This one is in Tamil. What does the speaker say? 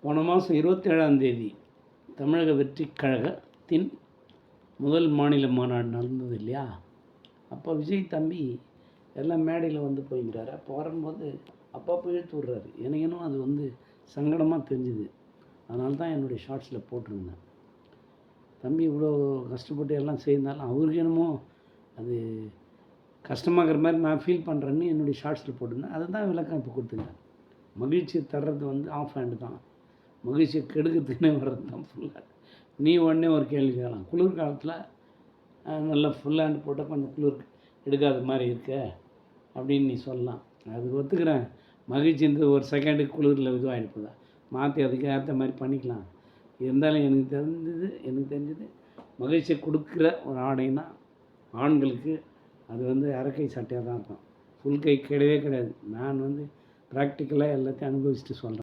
போன மாதம் 27ஆம் தேதி தமிழக வெற்றிக் கழகத்தின் முதல் மாநில மாநாடு நடந்தது இல்லையா? அப்போ விஜய் தம்பி எல்லாம் மேடையில் வந்து போய்ங்கிறாரு. அப்போ வரும்போது அப்பப்போ இழுத்து விட்றாரு. எனக்கு இன்னும் அது சங்கடமாக தெரிஞ்சுது. அதனால தான் என்னுடைய ஷார்ட்ஸில் போட்டிருந்தேன். தம்பி இவ்வளோ கஷ்டப்பட்டு எல்லாம் செய்தாலும் அவருக்கு என்னமோ அது கஷ்டமாகிற மாதிரி நான் ஃபீல் பண்ணுறேன்னு என்னுடைய ஷார்ட்ஸில் போட்டிருந்தேன். அதை தான் விளக்கம் இப்போ கொடுத்துருக்கேன். மகிழ்ச்சி தர்றது ஆஃப் ஹேண்டு தான், மகிழ்ச்சியை கெடுக்கிறதுக்குன்னே வர்றது தான் ஃபுல்லாக. நீ உடனே ஒரு கேள்வி கேட்கலாம், குளிர்காலத்தில் நல்லா ஃபுல் ஹேண்டு போட்டால் கொஞ்சம் குளிர் எடுக்காத மாதிரி இருக்க அப்படின்னு நீ சொல்லலாம். அது ஒத்துக்கிறேன். மகிழ்ச்சின்றது ஒரு செகண்டுக்கு குளிரில் இதுவாகிடுப்பதா, மாற்றி அதுக்கு ஏற்ற மாதிரி பண்ணிக்கலாம். இருந்தாலும் எனக்கு தெரிஞ்சது மகிழ்ச்சியை கொடுக்குற ஒரு ஆடைன்னா ஆண்களுக்கு அது அரக்கை சட்டையாக தான் இருக்கும். ஃபுல் கை கிடையவே கிடையாது. நான் ப்ராக்டிக்கலாக எல்லாத்தையும் அனுபவிச்சுட்டு சொல்கிறேன்.